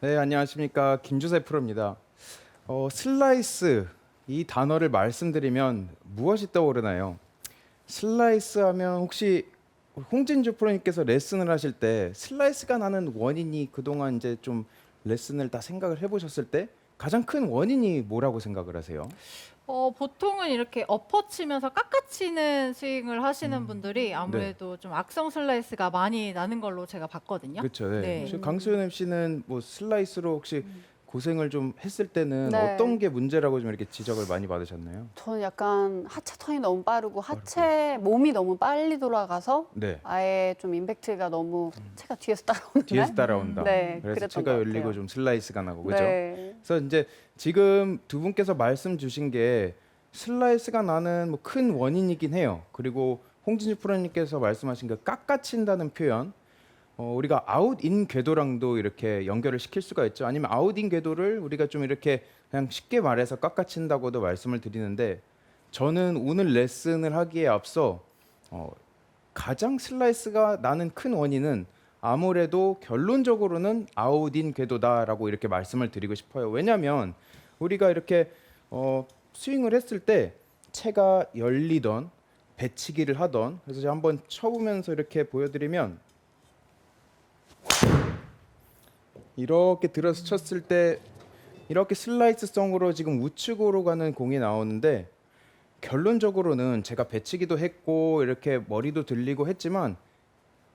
네, 안녕하십니까. 김주세 프로입니다. 슬라이스 이 단어를 말씀드리면 무엇이 떠오르나요? 슬라이스 하면 혹시 홍진주 프로님께서 레슨을 하실 때 슬라이스가 나는 원인이 그동안 이제 좀 레슨을 다 생각을 해보셨을 때 가장 큰 원인이 뭐라고 생각을 하세요? 보통은 이렇게 엎어치면서 깎아치는 스윙을 하시는 분들이 네, 아무래도 좀 악성 슬라이스가 많이 나는 걸로 제가 봤거든요. 그렇죠. 네. 네. 혹시 강수현 MC는 뭐 슬라이스로 혹시 고생을 좀 했을 때는 어떤 네. 게 문제라고 좀 이렇게 지적을 많이 받으셨나요? 저는 약간 하체 턴이 너무 빠르고 빠르고. 하체 몸이 너무 빨리 돌아가서 네. 아예 좀 임팩트가 너무 체가 뒤에서 따라오는 뒤에서 날? 따라온다. 네, 그래서 그랬던 체가 것 열리고 같아요. 좀 슬라이스가 나고 그죠? 네. 그래서 이제 지금 두 분께서 말씀 주신 게 슬라이스가 나는 뭐 큰 원인이긴 해요. 그리고 홍진주 프로님께서 말씀하신 그 깎아친다는 표현, 우리가 아웃인 궤도랑도 이렇게 연결을 시킬 수가 있죠. 아니면 아웃인 궤도를 우리가 좀 이렇게 그냥 쉽게 말해서 깎아친다고도 말씀을 드리는데 저는 오늘 레슨을 하기에 앞서 어, 가장 슬라이스가 나는 큰 원인은 아무래도 결론적으로는 아웃인 궤도다라고 이렇게 말씀을 드리고 싶어요. 왜냐하면 우리가 이렇게 스윙을 했을 때 채가 열리던 배치기를 하던 그래서 제가 한번 쳐보면서 이렇게 보여드리면 이렇게 들어서 쳤을 때 이렇게 슬라이스성으로 지금 우측으로 가는 공이 나오는데 결론적으로는 제가 배치기도 했고 이렇게 머리도 들리고 했지만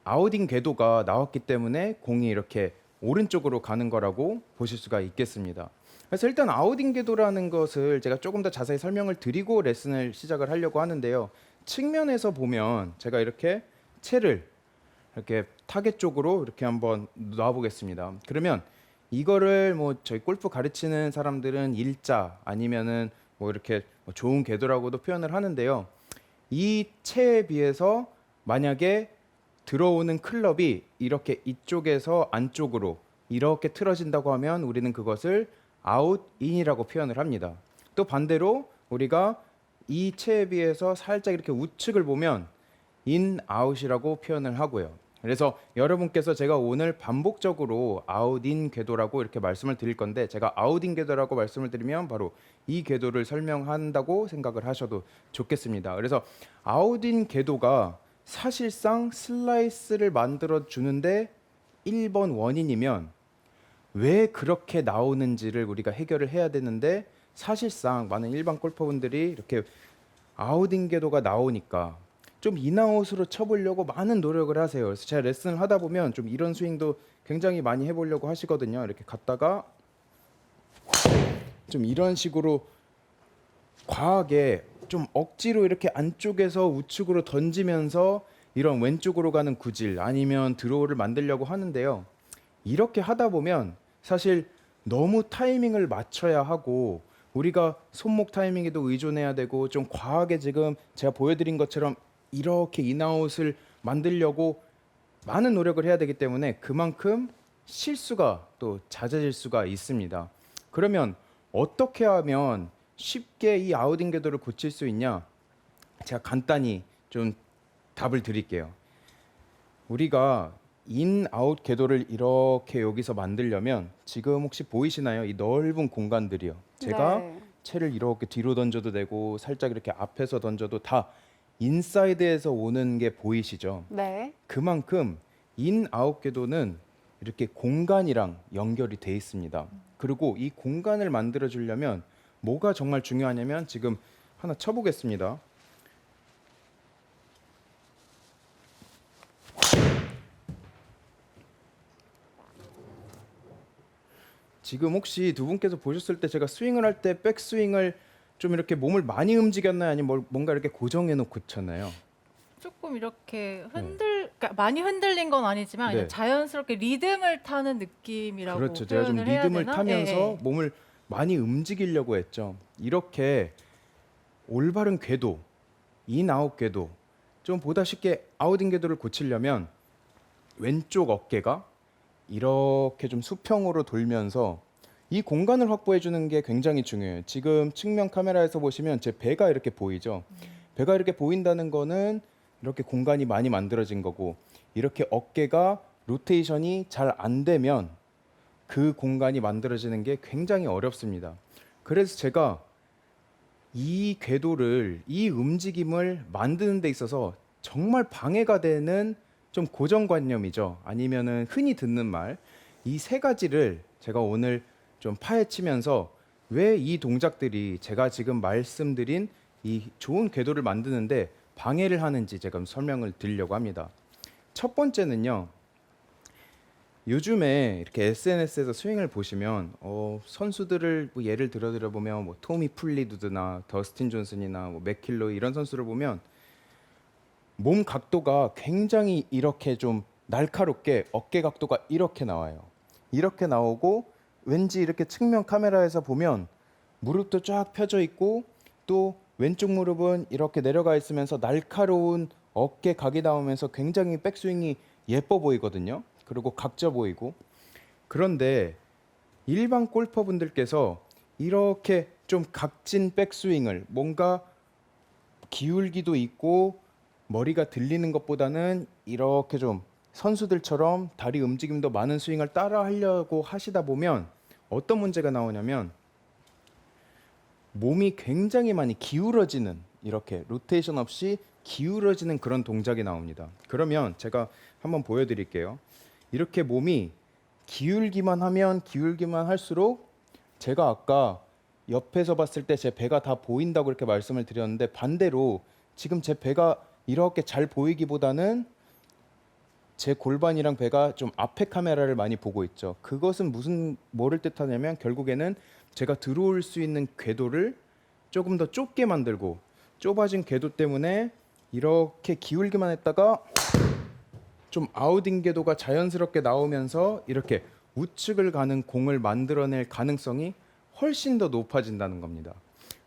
아웃인 궤도가 나왔기 때문에 공이 이렇게 오른쪽으로 가는 거라고 보실 수가 있겠습니다. 그래서 일단 아웃인 궤도라는 것을 제가 조금 더 자세히 설명을 드리고 레슨을 시작을 하려고 하는데요. 측면에서 보면 제가 이렇게 채를 이렇게 타겟 쪽으로 이렇게 한번 놔 보겠습니다. 그러면 이거를 뭐 저희 골프 가르치는 사람들은 일자 아니면은 뭐 이렇게 뭐 좋은 궤도라고도 표현을 하는데요. 이 채에 비해서 만약에 들어오는 클럽이 이렇게 이쪽에서 안쪽으로 이렇게 틀어진다고 하면 우리는 그것을 아웃인이라고 표현을 합니다. 또 반대로 우리가 이 채에 비해서 살짝 이렇게 우측을 보면 인 아웃이라고 표현을 하고요. 그래서 여러분께서 제가 오늘 반복적으로 아웃인 궤도라고 이렇게 말씀을 드릴 건데 제가 아웃인 궤도라고 말씀을 드리면 바로 이 궤도를 설명한다고 생각을 하셔도 좋겠습니다. 그래서 아웃인 궤도가 사실상 슬라이스를 만들어 주는데 1번 원인이면 왜 그렇게 나오는지를 우리가 해결을 해야 되는데 사실상 많은 일반 골퍼분들이 이렇게 아웃인 궤도가 나오니까 좀 인아웃으로 쳐보려고 많은 노력을 하세요. 그래서 제가 레슨을 하다 보면 좀 이런 스윙도 굉장히 많이 해보려고 하시거든요. 이렇게 갔다가 좀 이런 식으로 과하게 좀 억지로 이렇게 안쪽에서 우측으로 던지면서 이런 왼쪽으로 가는 구질 아니면 드로우를 만들려고 하는데요. 이렇게 하다 보면 사실 너무 타이밍을 맞춰야 하고 우리가 손목 타이밍에도 의존해야 되고 좀 과하게 지금 제가 보여드린 것처럼 이렇게 인아웃을 만들려고 많은 노력을 해야 되기 때문에 그만큼 실수가 또 잦아질 수가 있습니다. 그러면 어떻게 하면 쉽게 이 아웃인 궤도를 고칠 수 있냐? 제가 간단히 좀 답을 드릴게요. 우리가 인 아웃 궤도를 이렇게 여기서 만들려면 지금 혹시 보이시나요? 이 넓은 공간들이요. 제가 네. 채를 이렇게 뒤로 던져도 되고 살짝 이렇게 앞에서 던져도 다 인사이드에서 오는 게 보이시죠? 네. 그만큼 인 아웃 궤도는 이렇게 공간이랑 연결이 돼 있습니다. 그리고 이 공간을 만들어 주려면 뭐가 정말 중요하냐면 지금 하나 쳐보겠습니다. 지금 혹시 두 분께서 보셨을 때 제가 스윙을 할 때 백스윙을 좀 이렇게 몸을 많이 움직였나요? 아니면 뭔가 이렇게 고정해 놓고 쳤나요? 조금 이렇게 네. 그러니까 많이 흔들린 건 아니지만 그냥 네. 자연스럽게 리듬을 타는 느낌이라고 그렇죠. 제가 좀 표현을 해야 리듬을 되나? 예, 타면서 예. 몸을 많이 움직이려고 했죠. 이렇게 올바른 궤도, 인아웃 궤도, 좀 보다 쉽게 아웃인 궤도를 고치려면 왼쪽 어깨가 이렇게 좀 수평으로 돌면서 이 공간을 확보해 주는 게 굉장히 중요해요. 지금 측면 카메라에서 보시면 제 배가 이렇게 보이죠. 배가 이렇게 보인다는 거는 이렇게 공간이 많이 만들어진 거고 이렇게 어깨가 로테이션이 잘 안 되면 그 공간이 만들어지는 게 굉장히 어렵습니다. 그래서 제가 이 궤도를, 이 움직임을 만드는 데 있어서 정말 방해가 되는 좀 고정관념이죠. 아니면은 흔히 듣는 말, 이 세 가지를 제가 오늘 좀 파헤치면서 왜 이 동작들이 제가 지금 말씀드린 이 좋은 궤도를 만드는데 방해를 하는지 제가 설명을 드리려고 합니다. 첫 번째는요. 요즘에 이렇게 SNS에서 스윙을 보시면 선수들을 뭐 예를 들어 보면 뭐 토미 플리두드나 더스틴 존슨이나 뭐 맥킬로이 이런 선수를 보면 몸 각도가 굉장히 이렇게 좀 날카롭게 어깨 각도가 이렇게 나와요. 이렇게 나오고 왠지 이렇게 측면 카메라에서 보면 무릎도 쫙 펴져 있고 또 왼쪽 무릎은 이렇게 내려가 있으면서 날카로운 어깨 각이 나오면서 굉장히 백스윙이 예뻐 보이거든요. 그리고 각져 보이고. 그런데 일반 골퍼분들께서 이렇게 좀 각진 백스윙을 뭔가 기울기도 있고 머리가 들리는 것보다는 이렇게 좀 선수들처럼 다리 움직임도 많은 스윙을 따라 하려고 하시다 보면 어떤 문제가 나오냐면 몸이 굉장히 많이 기울어지는, 이렇게 로테이션 없이 기울어지는 그런 동작이 나옵니다. 그러면 제가 한번 보여드릴게요. 이렇게 몸이 기울기만 하면 기울기만 할수록 제가 아까 옆에서 봤을 때 제 배가 다 보인다고 이렇게 말씀을 드렸는데 반대로 지금 제 배가 이렇게 잘 보이기보다는 제 골반이랑 배가 좀 앞에 카메라를 많이 보고 있죠. 그것은 뭐를 뜻하냐면 결국에는 제가 들어올 수 있는 궤도를 조금 더 좁게 만들고 좁아진 궤도 때문에 이렇게 기울기만 했다가 좀 아웃인 궤도가 자연스럽게 나오면서 이렇게 우측을 가는 공을 만들어낼 가능성이 훨씬 더 높아진다는 겁니다.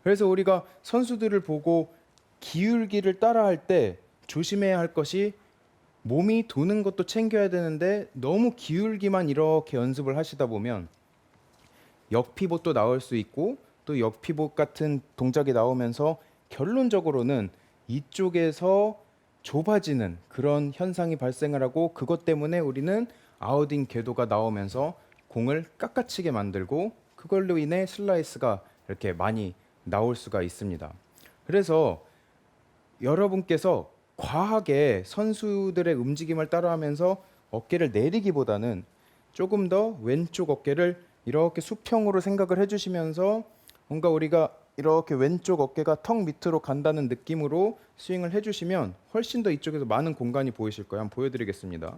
그래서 우리가 선수들을 보고 기울기를 따라할 때 조심해야 할 것이 몸이 도는 것도 챙겨야 되는데 너무 기울기만 이렇게 연습을 하시다 보면 역피봇도 나올 수 있고 또 역피봇 같은 동작이 나오면서 결론적으로는 이쪽에서 좁아지는 그런 현상이 발생을 하고 그것 때문에 우리는 아웃인 궤도가 나오면서 공을 깎아치게 만들고 그걸로 인해 슬라이스가 이렇게 많이 나올 수가 있습니다. 그래서 여러분께서 과하게 선수들의 움직임을 따라하면서 어깨를 내리기보다는 조금 더 왼쪽 어깨를 이렇게 수평으로 생각을 해주시면서 뭔가 우리가 이렇게 왼쪽 어깨가 턱 밑으로 간다는 느낌으로 스윙을 해주시면 훨씬 더 이쪽에서 많은 공간이 보이실 거예요. 한번 보여드리겠습니다.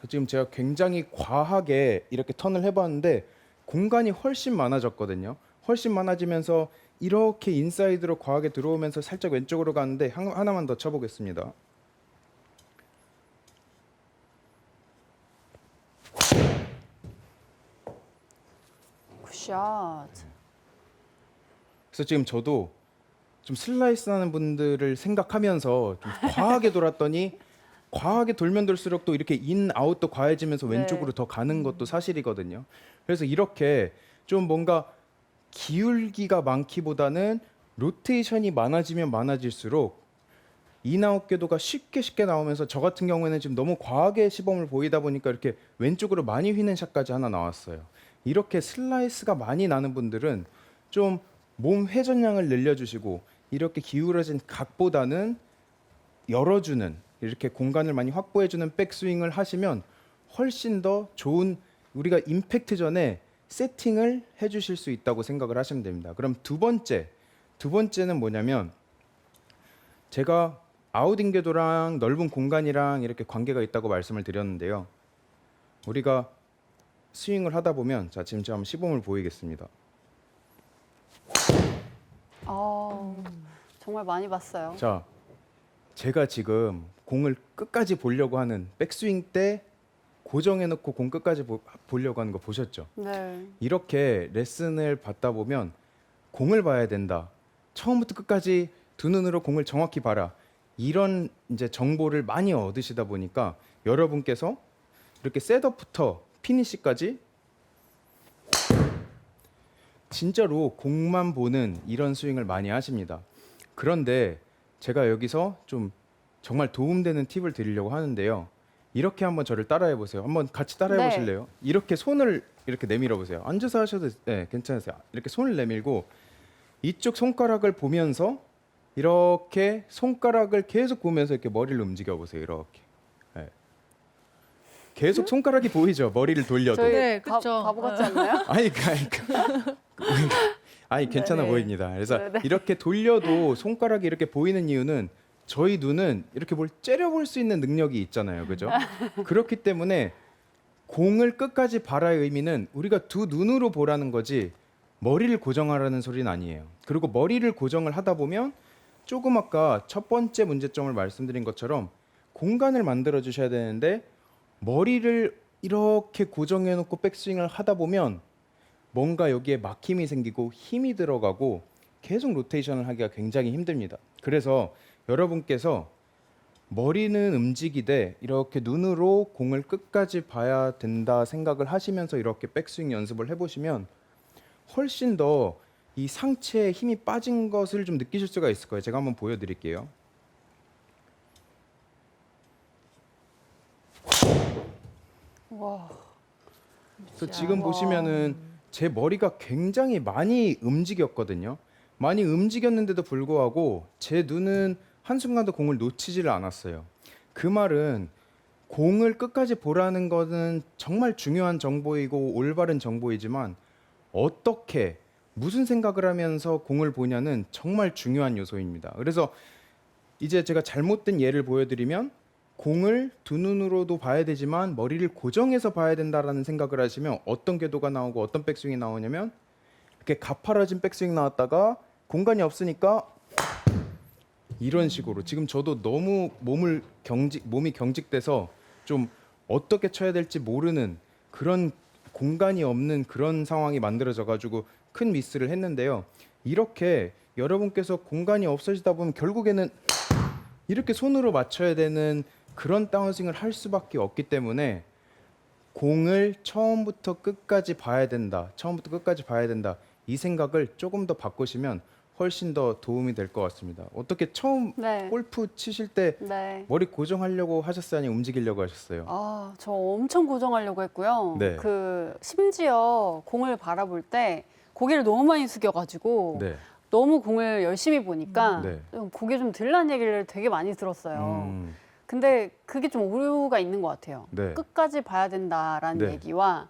지금 제가 굉장히 과하게 이렇게 턴을 해봤는데 공간이 훨씬 많아졌거든요. 훨씬 많아지면서 이렇게 인사이드로 과하게 들어오면서 살짝 왼쪽으로 가는데 하나만 더 쳐보겠습니다. 굿샷. 그래서 지금 저도 좀 슬라이스 하는 분들을 생각하면서 좀 과하게 돌았더니 과하게 돌면 돌수록 또 이렇게 인 아웃도 과해지면서 네. 왼쪽으로 더 가는 것도 사실이거든요. 그래서 이렇게 좀 뭔가 기울기가 많기보다는 로테이션이 많아지면 많아질수록 인아웃 궤도가 쉽게 나오면서 저 같은 경우에는 지금 너무 과하게 시범을 보이다 보니까 이렇게 왼쪽으로 많이 휘는 샷까지 하나 나왔어요. 이렇게 슬라이스가 많이 나는 분들은 좀 몸 회전량을 늘려주시고 이렇게 기울어진 각보다는 열어주는, 이렇게 공간을 많이 확보해주는 백스윙을 하시면 훨씬 더 좋은, 우리가 임팩트 전에 세팅을 해주실 수 있다고 생각을 하시면 됩니다. 그럼 두 번째는 뭐냐면 제가 아웃인 궤도랑 넓은 공간이랑 이렇게 관계가 있다고 말씀을 드렸는데요. 우리가 스윙을 하다 보면 자 지금 제가 한번 시범을 보이겠습니다. 정말 많이 봤어요. 자, 제가 지금 공을 끝까지 보려고 하는 백스윙 때 고정해놓고 공 끝까지 보려고 하는 거 보셨죠? 네. 이렇게 레슨을 받다 보면 공을 봐야 된다. 처음부터 끝까지 두 눈으로 공을 정확히 봐라. 이런 이제 정보를 많이 얻으시다 보니까 여러분께서 이렇게 셋업부터 피니시까지 진짜로 공만 보는 이런 스윙을 많이 하십니다. 그런데 제가 여기서 좀 정말 도움되는 팁을 드리려고 하는데요. 이렇게 한번 저를 따라해 보세요. 한번 같이 따라해 네. 보실래요? 이렇게 손을 이렇게 내밀어 보세요. 앉아서 하셔도 괜찮으세요. 이렇게 손을 내밀고 이쪽 손가락을 보면서 이렇게 손가락을 계속 보면서 이렇게 머리를 움직여 보세요. 이렇게. 네. 계속 손가락이 보이죠. 머리를 돌려도. 저희 네, 그쵸. 바보 같지 않나요? 아니 괜찮아 네네. 보입니다. 그래서 네네. 이렇게 돌려도 손가락이 이렇게 보이는 이유는 저희 눈은 이렇게 뭘 째려볼 수 있는 능력이 있잖아요. 그죠? 그렇기 때문에 공을 끝까지 봐라의 의미는 우리가 두 눈으로 보라는 거지 머리를 고정하라는 소리는 아니에요. 그리고 머리를 고정을 하다 보면 조금 아까 첫 번째 문제점을 말씀드린 것처럼 공간을 만들어 주셔야 되는데 머리를 이렇게 고정해 놓고 백스윙을 하다 보면 뭔가 여기에 막힘이 생기고 힘이 들어가고 계속 로테이션을 하기가 굉장히 힘듭니다. 그래서 여러분께서 머리는 움직이되 이렇게 눈으로 공을 끝까지 봐야 된다 생각을 하시면서 이렇게 백스윙 연습을 해보시면 훨씬 더 이 상체에 힘이 빠진 것을 좀 느끼실 수가 있을 거예요. 제가 한번 보여드릴게요. 와. 그래서 지금 와. 보시면은 제 머리가 굉장히 많이 움직였거든요. 많이 움직였는데도 불구하고 제 눈은 한순간도 공을 놓치지를 않았어요. 그 말은 공을 끝까지 보라는 것은 정말 중요한 정보이고 올바른 정보이지만 어떻게 무슨 생각을 하면서 공을 보냐는 정말 중요한 요소입니다. 그래서 이제 제가 잘못된 예를 보여드리면 공을 두 눈으로도 봐야 되지만 머리를 고정해서 봐야 된다라는 생각을 하시면 어떤 궤도가 나오고 어떤 백스윙이 나오냐면 이렇게 가파라진 백스윙 나왔다가 공간이 없으니까 이런 식으로 지금 저도 너무 몸이 경직돼서 좀 어떻게 쳐야 될지 모르는 그런 공간이 없는 그런 상황이 만들어져 가지고 큰 미스를 했는데요. 이렇게 여러분께서 공간이 없어지다 보면 결국에는 이렇게 손으로 맞춰야 되는 그런 다운스윙을 할 수밖에 없기 때문에 공을 처음부터 끝까지 봐야 된다. 처음부터 끝까지 봐야 된다. 이 생각을 조금 더 바꾸시면 훨씬 더 도움이 될 것 같습니다. 어떻게 처음 네. 골프 치실 때 네. 머리 고정하려고 하셨어요? 아니면 움직이려고 하셨어요? 아, 저 엄청 고정하려고 했고요. 네. 심지어 공을 바라볼 때 고개를 너무 많이 숙여가지고 네. 너무 공을 열심히 보니까 네. 좀 고개 좀 들라는 얘기를 되게 많이 들었어요. 음, 근데 그게 좀 오류가 있는 것 같아요. 네. 끝까지 봐야 된다라는 네. 얘기와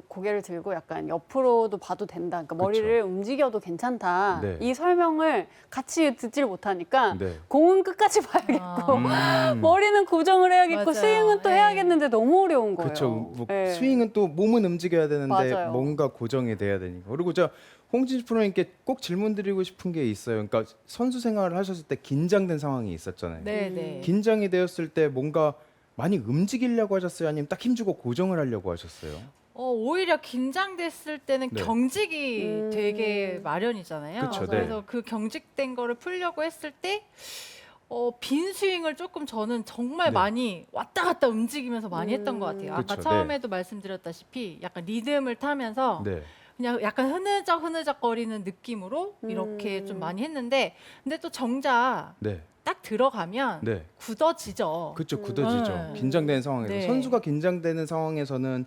고개를 들고 약간 옆으로도 봐도 된다. 그러니까 머리를 움직여도 괜찮다. 네. 이 설명을 같이 듣지를 못하니까 네. 공은 끝까지 봐야겠고 음. 머리는 고정을 해야겠고 맞아요. 스윙은 또 네. 해야겠는데 너무 어려운 거예요. 그렇죠. 뭐 네. 스윙은 또 몸은 움직여야 되는데 맞아요. 뭔가 고정이 돼야 되니까. 그리고 저 홍진수 프로님께 꼭 질문 드리고 싶은 게 있어요. 그러니까 선수 생활을 하셨을 때 긴장된 상황이 있었잖아요. 네, 네. 긴장이 되었을 때 뭔가 많이 움직이려고 하셨어요? 아니면 딱 힘주고 고정을 하려고 하셨어요? 오히려 긴장됐을 때는 네. 경직이 되게 마련이잖아요. 그쵸, 네. 그래서 그 경직된 거를 풀려고 했을 때 빈 스윙을 조금 저는 정말 네. 많이 왔다 갔다 움직이면서 많이 했던 것 같아요. 아까 그쵸, 처음에도 말씀드렸다시피 약간 리듬을 타면서 네. 그냥 약간 흐느적거리는 느낌으로 이렇게 좀 많이 했는데 근데 또 정작 네. 딱 들어가면 네. 굳어지죠. 그렇죠. 굳어지죠. 네. 긴장되는 상황에서 네. 선수가 긴장되는 상황에서는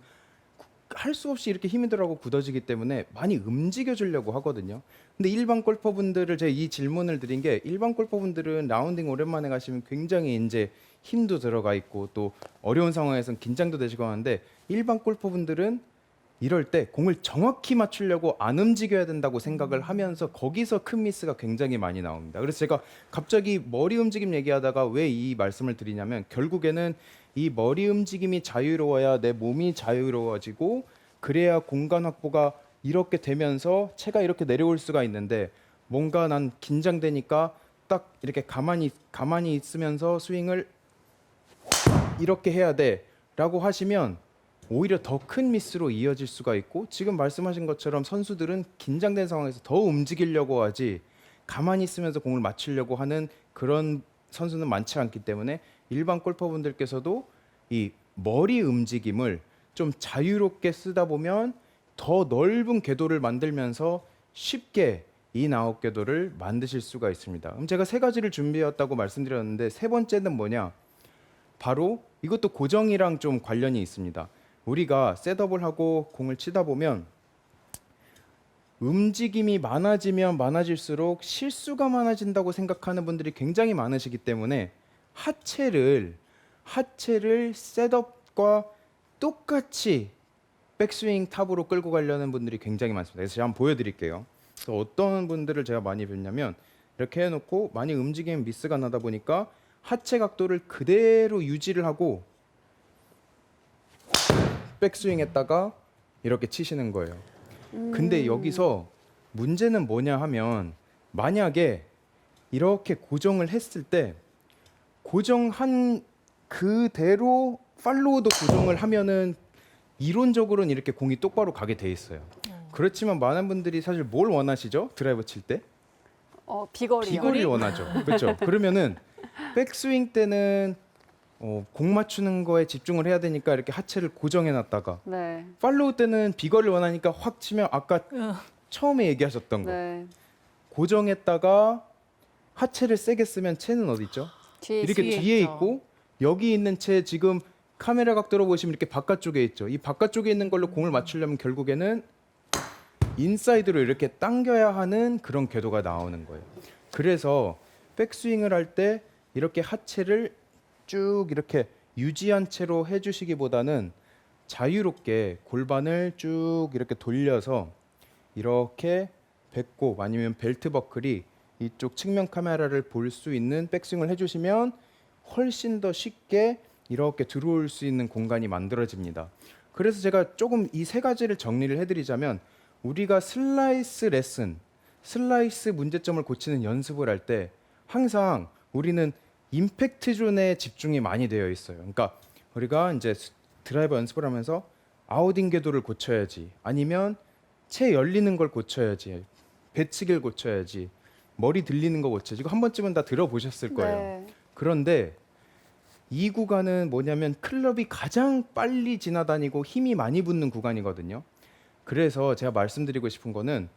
할 수 없이 이렇게 힘이 들어가고 굳어지기 때문에 많이 움직여 주려고 하거든요. 근데 일반 골퍼분들을 제가 이 질문을 드린 게 일반 골퍼분들은 라운딩 오랜만에 가시면 굉장히 이제 힘도 들어가 있고 또 어려운 상황에서는 긴장도 되시고 하는데 일반 골퍼분들은 이럴 때 공을 정확히 맞추려고 안 움직여야 된다고 생각을 하면서 거기서 큰 미스가 굉장히 많이 나옵니다. 그래서 제가 갑자기 머리 움직임 얘기하다가 왜 이 말씀을 드리냐면 결국에는 이 머리 움직임이 자유로워야 내 몸이 자유로워지고 그래야 공간 확보가 이렇게 되면서 채가 이렇게 내려올 수가 있는데 뭔가 난 긴장되니까 딱 이렇게 가만히 있으면서 스윙을 이렇게 해야 돼라고 하시면 오히려 더 큰 미스로 이어질 수가 있고 지금 말씀하신 것처럼 선수들은 긴장된 상황에서 더 움직이려고 하지 가만히 있으면서 공을 맞추려고 하는 그런 선수는 많지 않기 때문에 일반 골퍼분들께서도 이 머리 움직임을 좀 자유롭게 쓰다 보면 더 넓은 궤도를 만들면서 쉽게 인아웃 궤도를 만드실 수가 있습니다. 그럼 제가 세 가지를 준비해왔다고 말씀드렸는데 세 번째는 뭐냐? 바로 이것도 고정이랑 좀 관련이 있습니다. 우리가 셋업을 하고 공을 치다 보면 움직임이 많아지면 많아질수록 실수가 많아진다고 생각하는 분들이 굉장히 많으시기 때문에 하체를 셋업과 똑같이 백스윙 탑으로 끌고 가려는 분들이 굉장히 많습니다. 그래서 제가 한번 보여드릴게요. 그래서 어떤 분들을 제가 많이 뵀냐면 이렇게 해놓고 많이 움직이면 미스가 나다 보니까 하체 각도를 그대로 유지를 하고 백스윙 했다가 이렇게 치시는 거예요. 근데 여기서 문제는 뭐냐 하면 만약에 이렇게 고정을 했을 때 고정한 그대로 팔로우도 고정을 하면은 이론적으로는 이렇게 공이 똑바로 가게 돼 있어요. 그렇지만 많은 분들이 사실 뭘 원하시죠? 드라이버 칠 때? 비거리요. 비거리를 원하죠. 그렇죠? 그러면은 백스윙 때는 공 맞추는 거에 집중을 해야 되니까 이렇게 하체를 고정해 놨다가 네. 팔로우 때는 비거리를 원하니까 확 치면 아까 응. 처음에 얘기하셨던 거 네. 고정했다가 하체를 세게 쓰면 채는 어디 있죠? 이렇게 뒤에 뒤에 있죠. 있고 여기 있는 채 지금 카메라 각도로 보시면 이렇게 바깥쪽에 있죠. 이 바깥쪽에 있는 걸로 공을 맞추려면 결국에는 인사이드로 이렇게 당겨야 하는 그런 궤도가 나오는 거예요. 그래서 백스윙을 할 때 이렇게 하체를 쭉 이렇게 유지한 채로 해주시기보다는 자유롭게 골반을 쭉 이렇게 돌려서 이렇게 배꼽 아니면 벨트 버클이 이쪽 측면 카메라를 볼 수 있는 백스윙을 해주시면 훨씬 더 쉽게 이렇게 들어올 수 있는 공간이 만들어집니다. 그래서 제가 조금 이 세 가지를 정리를 해드리자면 우리가 슬라이스 레슨, 슬라이스 문제점을 고치는 연습을 할 때 항상 우리는 임팩트 존에 집중이 많이 되어 있어요. 그러니까 우리가 이제 드라이버 연습을 하면서 아웃인 궤도를 고쳐야지, 아니면 채 열리는 걸 고쳐야지, 배치기를 고쳐야지, 머리 들리는 거 고쳐야지. 이거 한 번쯤은 다 들어보셨을 거예요. 네. 그런데 이 구간은 뭐냐면 클럽이 가장 빨리 지나다니고 힘이 많이 붙는 구간이거든요. 그래서 제가 말씀드리고 싶은 거는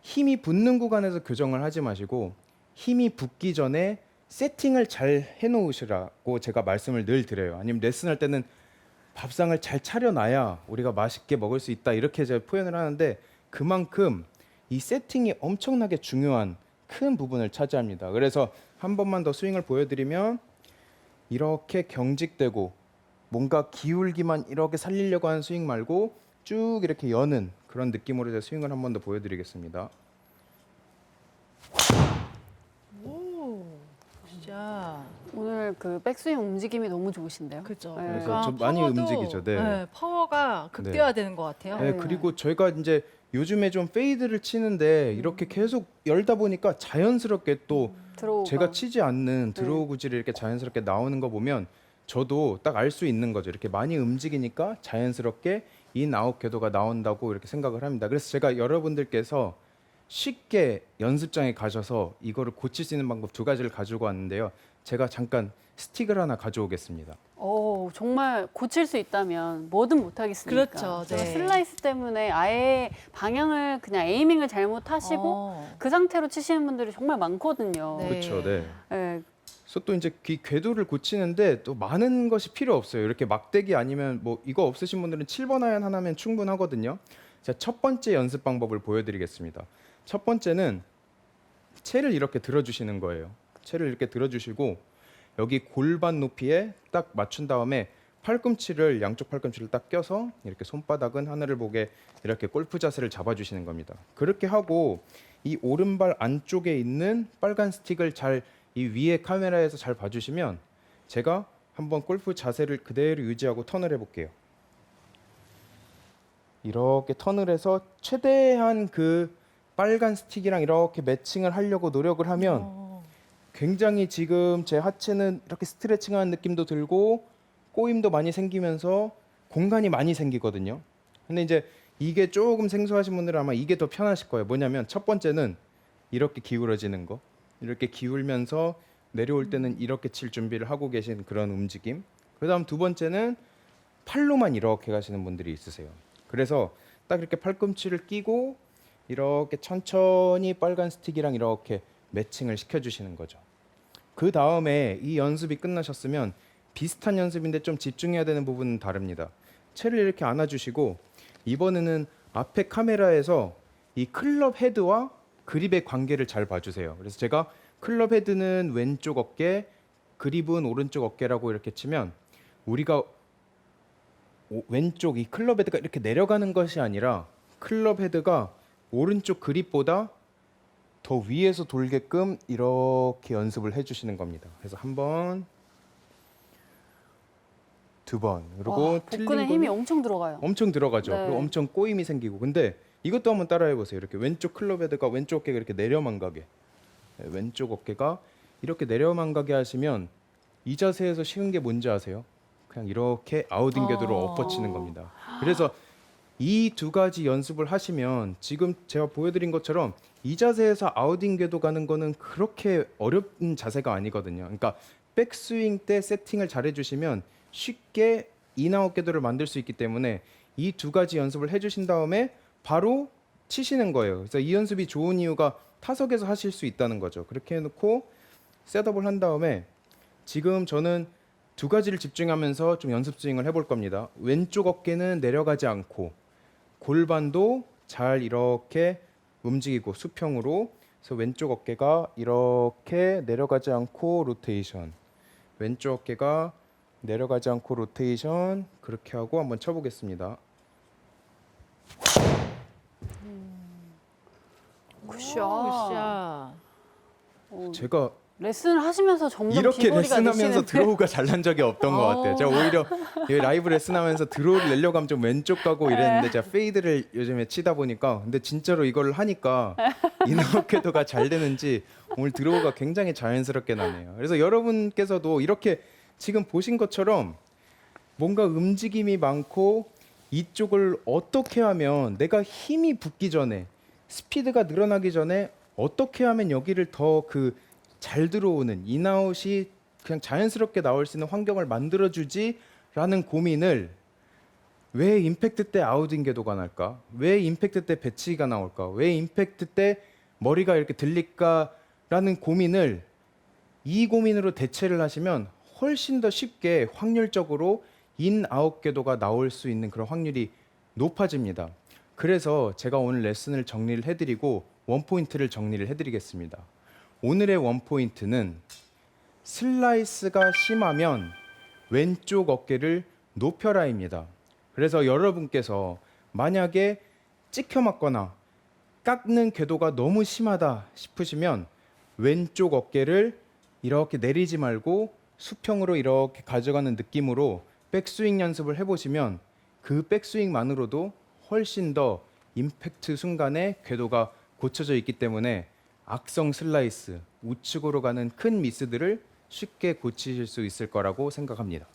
힘이 붙는 구간에서 교정을 하지 마시고 힘이 붙기 전에 세팅을 잘 해놓으시라고 제가 말씀을 늘 드려요. 아니면 레슨할 때는 밥상을 잘 차려놔야 우리가 맛있게 먹을 수 있다 이렇게 제가 표현을 하는데 그만큼 이 세팅이 엄청나게 중요한 큰 부분을 차지합니다. 그래서 한 번만 더 스윙을 보여드리면 이렇게 경직되고 뭔가 기울기만 이렇게 살리려고 하는 스윙 말고 쭉 이렇게 여는 그런 느낌으로 제가 스윙을 한 번 더 보여드리겠습니다. 오, 진짜. 오늘 그 백스윙 움직임이 너무 좋으신데요. 그죠. 네. 그래서 그러니까 좀 많이 파워도, 움직이죠. 네. 파워가 극대화되는 것 같아요. 네, 그리고 저희가 이제 요즘에 좀 페이드를 치는데 이렇게 계속 열다 보니까 자연스럽게 또 들어오가. 제가 치지 않는 네. 드로우 구질이 이렇게 자연스럽게 나오는 거 보면 저도 딱 알 수 있는 거죠. 이렇게 많이 움직이니까 자연스럽게 인아웃 궤도가 나온다고 이렇게 생각을 합니다. 그래서 제가 여러분들께서 쉽게 연습장에 가셔서 이거를 고칠 수 있는 방법 두 가지를 가지고 왔는데요. 제가 잠깐 스틱을 하나 가져오겠습니다. 정말 고칠 수 있다면 뭐든 못하겠습니까? 그렇죠. 제가 네. 슬라이스 때문에 아예 방향을 그냥 에이밍을 잘못하시고 그 상태로 치시는 분들이 정말 많거든요. 네. 그렇죠. 네. 네. 그래서 또 이제 이 궤도를 고치는데 또 많은 것이 필요 없어요. 이렇게 막대기 아니면 뭐 이거 없으신 분들은 7번 아이언 하나면 충분하거든요. 자, 첫 번째 연습 방법을 보여드리겠습니다. 첫 번째는 채를 이렇게 들어주시는 거예요. 채를 이렇게 들어주시고 여기 골반 높이에 딱 맞춘 다음에 팔꿈치를 양쪽 팔꿈치를 딱 껴서 이렇게 손바닥은 하늘을 보게 이렇게 골프 자세를 잡아주시는 겁니다. 그렇게 하고 이 오른발 안쪽에 있는 빨간 스틱을 잘 이 위에 카메라에서 잘 봐주시면 제가 한번 골프 자세를 그대로 유지하고 턴을 해볼게요. 이렇게 턴을 해서 최대한 그 빨간 스틱이랑 이렇게 매칭을 하려고 노력을 하면 굉장히 지금 제 하체는 이렇게 스트레칭하는 느낌도 들고 꼬임도 많이 생기면서 공간이 많이 생기거든요. 근데 이제 이게 조금 생소하신 분들은 아마 이게 더 편하실 거예요. 뭐냐면 첫 번째는 이렇게 기울어지는 거. 이렇게 기울면서 내려올 때는 이렇게 칠 준비를 하고 계신 그런 움직임. 그다음 두 번째는 팔로만 이렇게 가시는 분들이 있으세요. 그래서 딱 이렇게 팔꿈치를 끼고 이렇게 천천히 빨간 스틱이랑 이렇게 매칭을 시켜주시는 거죠. 그 다음에 이 연습이 끝나셨으면 비슷한 연습인데 좀 집중해야 되는 부분은 다릅니다. 채를 이렇게 안아주시고 이번에는 앞에 카메라에서 이 클럽 헤드와 그립의 관계를 잘 봐주세요. 그래서 제가 클럽 헤드는 왼쪽 어깨, 그립은 오른쪽 어깨라고 이렇게 치면 우리가 왼쪽 이 클럽 헤드가 이렇게 내려가는 것이 아니라 클럽 헤드가 오른쪽 그립보다 더 위에서 돌게끔 이렇게 연습을 해주시는 겁니다. 그래서 한 번, 두 번, 그리고 틀린 복근에 힘이 거는 엄청 들어가요. 엄청 들어가죠. 네. 그리고 엄청 꼬임이 생기고. 근데 이것도 한번 따라해 보세요. 이렇게 왼쪽 클럽 헤드가 왼쪽 어깨가 이렇게 내려만 가게. 네, 왼쪽 어깨가 이렇게 내려만 가게 하시면 이 자세에서 쉬운 게 뭔지 아세요? 그냥 이렇게 아웃인 궤도로 엎어치는 겁니다. 그래서 이 두 가지 연습을 하시면 지금 제가 보여드린 것처럼 이 자세에서 아웃인 궤도 가는 거는 그렇게 어려운 자세가 아니거든요. 그러니까 백스윙 때 세팅을 잘 해주시면 쉽게 인아웃 궤도를 만들 수 있기 때문에 이 두 가지 연습을 해주신 다음에 바로 치시는 거예요. 그래서 이 연습이 좋은 이유가 타석에서 하실 수 있다는 거죠. 그렇게 해놓고 셋업을 한 다음에 지금 저는 두 가지를 집중하면서 좀 연습 스윙을 해볼 겁니다. 왼쪽 어깨는 내려가지 않고 골반도 잘 이렇게 움직이고 수평으로. 그래서 왼쪽 어깨가 이렇게 내려가지 않고 로테이션, 왼쪽 어깨가 내려가지 않고 로테이션, 그렇게 하고 한번 쳐보겠습니다. 굿샷. 굿샷. 제가 레슨을 하시면서 점점 이렇게 비거리가 레슨하면서 느시는데. 드로우가 잘 난 적이 없던 것 같아요. 제가 오히려 이 라이브 레슨하면서 드로우를 내려고 하면 좀 왼쪽 가고 이랬는데 제가 페이드를 요즘에 치다 보니까 근데 진짜로 이걸 하니까 인아웃 궤도가 잘 되는지 오늘 드로우가 굉장히 자연스럽게 나네요. 그래서 여러분께서도 이렇게 지금 보신 것처럼 뭔가 움직임이 많고 이쪽을 어떻게 하면 내가 힘이 붙기 전에 스피드가 늘어나기 전에 어떻게 하면 여기를 더 잘 들어오는 인아웃이 그냥 자연스럽게 나올 수 있는 환경을 만들어주지라는 고민을 왜 임팩트 때 아웃인 궤도가 날까? 왜 임팩트 때 배치기가 나올까? 왜 임팩트 때 머리가 이렇게 들릴까라는 고민을 이 고민으로 대체를 하시면 훨씬 더 쉽게 확률적으로 인아웃 궤도가 나올 수 있는 그런 확률이 높아집니다. 그래서 제가 오늘 레슨을 정리를 해드리고 원포인트를 정리를 해드리겠습니다. 오늘의 원포인트는 슬라이스가 심하면 왼쪽 어깨를 높여라입니다. 그래서 여러분께서 만약에 찍혀 맞거나 깎는 궤도가 너무 심하다 싶으시면 왼쪽 어깨를 이렇게 내리지 말고 수평으로 이렇게 가져가는 느낌으로 백스윙 연습을 해보시면 그 백스윙만으로도 훨씬 더 임팩트 순간에 궤도가 고쳐져 있기 때문에 악성 슬라이스, 우측으로 가는 큰 미스들을 쉽게 고치실 수 있을 거라고 생각합니다.